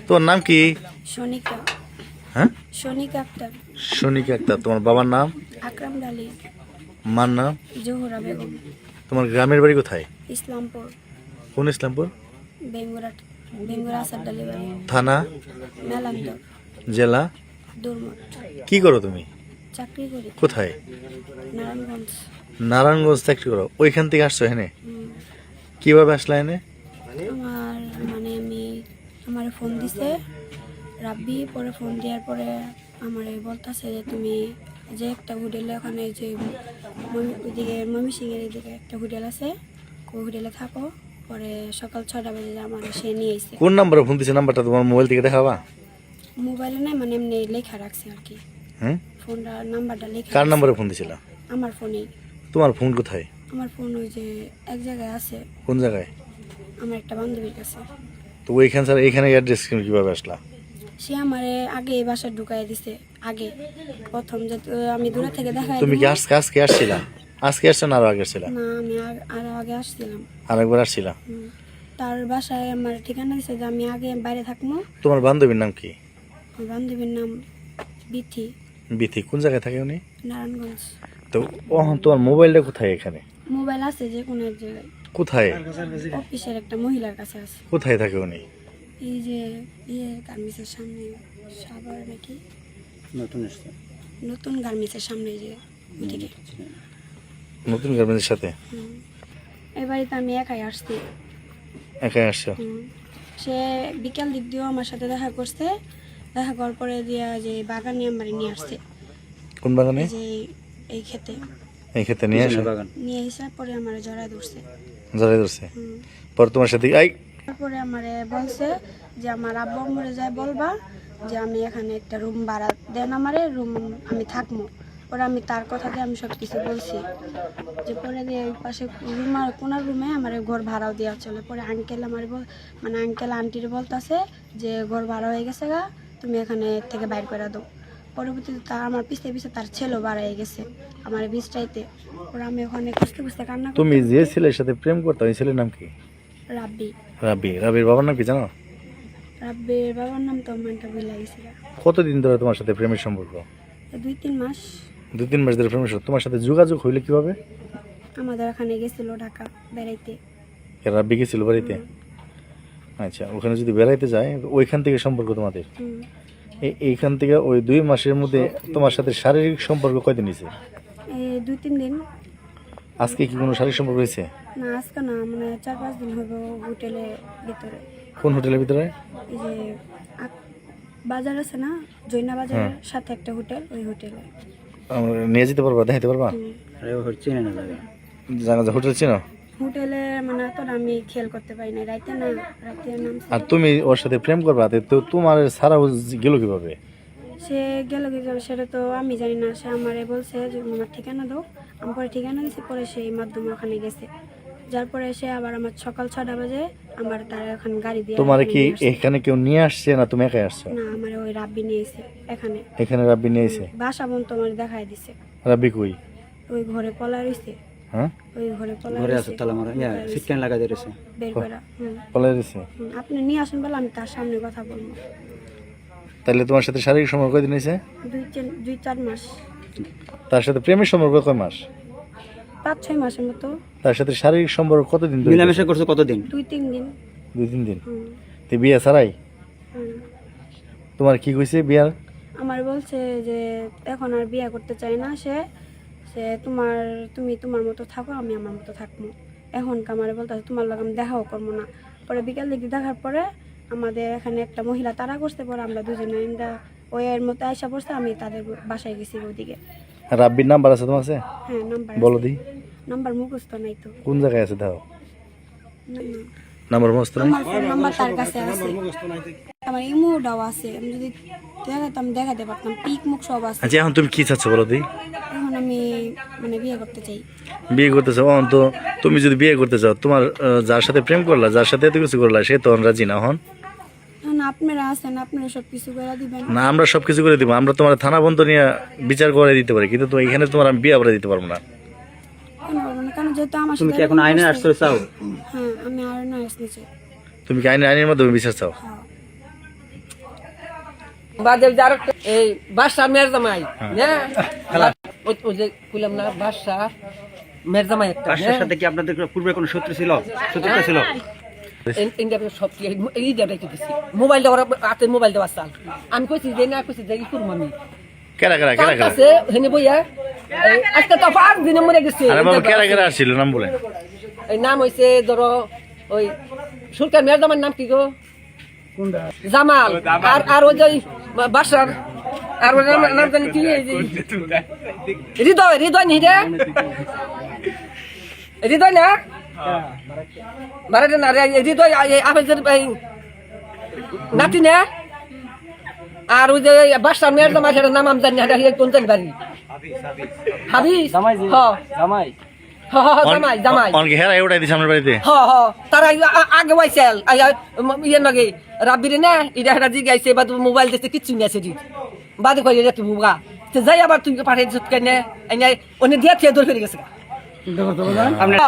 তোমার নাম কি? সোনিকা। হ্যাঁ, সোনিকা আক্তার। সোনিকা আক্তার। তোমার বাবার নাম? আকরাম আলী। মার নাম? জোহরা বেগম। তোমার গ্রামের বাড়ি কোথায়? ইসলামপুর। কোন ইসলামপুর? বেঙ্গুরা আসাদ আলী বাড়ি। থানা? মেলান্দর। জেলা? দুর্মট। কি করো তুমি? চাকরি করি কোথায়? নারায়ণগঞ্জ। নারায়ণগঞ্জ চাকরি করো? ওইখান থেকে আসছো এখানে? হুম। কিভাবে আসলা এনে? আমার ফোন দিছে রাব্বি, পরে ফোন দেওয়ার পরে আমারে বলতেছে যে তুমি যে একটা হোটেলে ওখানে যে ওইদিকে ময়মনসিংহের এদিকে একটা হোটেল আছে, ওই হোটেলে থাকো। পরে সকাল 6টা বাজে আমার সে নিয়ে এসে। কোন নাম্বারে ফোন দিছে? নাম্বারটা তোমার মোবাইল থেকে দেখাবা? মোবাইলে নাই, এমনি লেখা রাখছে আর কি। হ্যাঁ, ফোনটা নাম্বারটা লেখা। কার নাম্বারে ফোন দিছিল? আমার ফোনেই। তোমার ফোন কোথায়? আমার ফোন ওই যে এক জায়গায় আছে, কোন জায়গায়? আমার একটা বান্ধবীর কাছে। তো ওইখান ছাড়া এখানে অ্যাড্রেস কিভাবে আসলা? সে আমারে আগে এই বাসায় ঢুকাই দিছে। আগে প্রথম যে আমি দূরে থেকে দেখাই। তুমি কি আজকে আসছিলা? আজকে আসছো না আরো আগে আসছিলা? না, আমি আরো আগে আসছিলাম। আরেকবার আসছিলা? তার বাসায় আমার ঠিকানা দিছে যে আমি আগে বাইরে থাকবো। তোমার বান্ধবীর নাম কি? আমার বান্ধবীর নাম বিথি। বিথি? কোন জায়গায় থাকে উনি? নারায়ণগঞ্জ। তো তোমার মোবাইলটা কোথায় এখানে? মোবাইল আছে যে কোনো এক জায়গায়। কোথায়? অফিসের একটা মহিলার কাছে আছে। কোথায় থাকে উনি? এই যে গার্মেন্টসের সামনে, সাভার নাকি নতুন গার্মেন্টসের সামনে, যে ওইদিকে। নতুন গার্মেন্টসের সাথে? এই বাড়িতে আমি একাই আসছি। একাই আসছো? সে বিকাল দিক দিয়েও আমার সাথে দেখা করছে। দেখা করার পরে দিয়া যে বাগানে আমার নিয়ে আসছে। কোন বাগানে? যে এই খেতে। এই ক্ষেত্রে নিয়ে আসো? নিয়ে এসে পরে আমার জড়ায় ধরছে। জড়াই ধরছে? পর তোমার সাথে তারপরে আমারে বলছে যে আমার আব্বু আম্মুরে যায় বলবা যে আমি এখানে একটা রুম ভাড়া দেন, আমারে রুম আমি থাকবো। পরে আমি তার কথাতে আমি সব কিছু বলছি যে পরে দিয়ে ওই পাশে রুম আর কোনার রুমে আমার ঘর ভাড়াও দেওয়া চলে। পরে আঙ্কেল আমার আঙ্কেল আন্টির বলতেছে যে ঘর ভাড়া হয়ে গেছে গা, তুমি এখানে থেকে বাইর করে দাও। পরবর্তীতে তার আমার পিছিয়ে পিছিয়ে তার ছেলেও বাড়াই গেছে আমার বিছটাইতে। পরে আমি ওখানে খুঁজতে খুঁজতে কান্না করতে। তুমি যে ছেলের সাথে প্রেম করতে, ওই ছেলের নাম কি? রাব্বি। রাবির বাবার নাম কি জানো? রাব্বির বাবার নাম তো আমাকে ভুলে গেছিল। কতদিন ধরে তোমার সাথে প্রেমের সম্পর্ক? 2-3 মাস। 2-3 মাস ধরে প্রেমের সম্পর্ক। তোমার সাথে যোগাযোগ হইলে কিভাবে? আমাদের এখানে গেছিল ঢাকা বেড়াইতে। রাব্বি গেছিল বাড়িতে? আচ্ছা, ওখানে যদি বেড়াইতে যায় ওইখান থেকে সম্পর্ক তোমাদের? এইখান থেকে ওই 2 মাসের মধ্যে তোমার সাথে শারীরিক সম্পর্ক কয়দিন হয়েছে? 2-3 দিন। আজকে কি কোনো শারীরিক সম্পর্ক হয়েছে? না, আজকে না, 4-5 দিন হলো হোটেলের ভিতরে। কোন হোটেলের ভিতরে? এই যে বাজার আছে না, জৈনা বাজারের সাথে একটা হোটেল, ওই হোটেলে। নিয়ে যেতে পারবা, দেখাতে পারবা? জানা যায় হোটেল চিনো? হোটেলে তো আমি খেয়াল করতে পারি না, রাতে নাম। আর তুমি ওর সাথে প্রেম করবা, তো তোমার ছাড়া গেল কিভাবে? সে গেল কি যাবে সেটা তো আমি জানি না। সে আমারে বলছে যে আমার ঠিকানা দাও। আমি পরে ঠিকানা দিয়েছি, পরে সেই মাধ্যমে ওখানে গেছে। যার পরে সে আবার আমার সকাল 6টা বাজে আমার তার ওখানে গাড়ি দিয়ে। তোমার কি এখানে কেউ নিয়ে আসছে না তুমি একাই আসছো? না, আমার ওই রাব্বি নিয়ে এসে এখানে। এখানে রাব্বি নিয়ে এসে? বাসা বন্ধ আমার দেখাই দিছে। রাব্বি কই? ওই ঘরে পলা রইছে। হ্যাঁ, ওই ঘরে পলা ঘরে আছে, তালা মারা সিটকান লাগা দিয়েছে, বের করা। পলাই দিছে? আপনি নিয়ে আসেন বলে আমি তার সামনে কথা বলবো। তাহলে তোমার সাথে শারীরিক সম্পর্ক কয়দিন হয়েছে? 2-4 মাস। তার সাথে প্রেমের সম্পর্ক কয় মাস? 5-6 মাসের মতো। তার সাথে শারীরিক সম্পর্ক কতদিন ধরে? মিলামেশা করছো কতদিন? 2-3 দিন। 2-3 দিন। তো বিয়ে ছাড়াই? তোমার কি কইছে বিয়ার? আমার বলছে যে এখন আর বিয়ে করতে চাই না সে। তুমি তোমার মতো থাকো, আমি আমার মতো থাকবো। এখন আমার বলতেছে তোমার লগে আমি দেখাও করবো না। পরে বিকাল দিকে দেখার পরে আমাদের এখানে একটা মহিলা তারা করতে, পরে আমরা দুজনে ওই এর মতো আয়সা পড়ছে। আমি তাদের বাসায় গেছি ওদিকে। রাব্বির নাম্বার আছে তোমার কাছে? হ্যাঁ, নাম্বার বলো দি। নাম্বার মুখস্থ নাই তো। কোন জায়গায় আছে দাও? না, নাম্বার মুখস্থ নাই? আমার ফোন নাম্বার তার কাছে আছে। আমার ইমোটাও আছে, আমি যদি দেখাতাম দেখাতে পারতাম, পিক মুখ সব আছে। আচ্ছা, এখন তুমি কি চাচ্ছ বলো দি? এখন আমি বিয়ে করতে চাই। বিয়ে করতে চাও? তো তুমি যদি বিয়ে করতে চাও, তোমার যার সাথে প্রেম করলা, যার সাথে এত কিছু করলা, সে তো রাজি না। হন আপনারা আছেন, আপনারা সবকিছু করে দিবেন না? আমরা সবকিছু করে দিব। আমরা তোমার থানা বন্ধ নিয়ে বিচার করে দিতে পারি, কিন্তু এখানে তোমার আমি বিয়ে করে দিতে পারবো না। কারণ যেহেতু আমার তুমি সাথে কি এখন আইনের আশ্রয় চাও? হ্যাঁ, আমি আইনের আশ্রয় চাই। তুমি কি আইনের মাধ্যমে বিচার চাও? হ্যাঁ। বাদে যার এই বাদশা মেরজামাই হ্যাঁ ওই যে কইলাম না বাদশা মেরজামাই একটা বাদশার সাথে কি আপনাদের পূর্বে কোনো শত্রুতা ছিল? ইন্ডিয়া সব এই দেখাইতে দিছি মোবাইল দেওয়ার হাতে মোবাইল দেওয়া চাল আমি কইছি যে না কইছি যে ই করবো আমি কেরা কাছে হেনে বইয়া আজকে তো 5 দিনে মরে গেছে আরে বাবা কেরা আসছিল নাম বলেন। এই নাম হইছে ধরো ওই সুলতান মেরজামার নাম কি গো জামাল আর ওই যে বাসার আর ওই নাম জানি কি এই যে হৃদয় নি রে হৃদয় না বারাতে না রে হৃদয় আফেজের নাতি না আর ওই যে বাসার মেরজামার নাম আমি জানি না কোন জানি বাড়ি হাবিজ জামাই জামাই অনকে হেরা উঠাই দিছে আমার বাড়িতে। তারা আগে ওয়াইছেল ইয়ে নাকি রাব্বিরে না এটা হেরা জি গাইছে বা তুমি মোবাইল দিতে কিচ্ছু নিয়ে আছে বাদে কই রে তুমি বুগা যাই আবার তুমি পাঠাই দিছ কেন অন্য দিয়া থেকে দৌড় ফেলে গেছে আপনার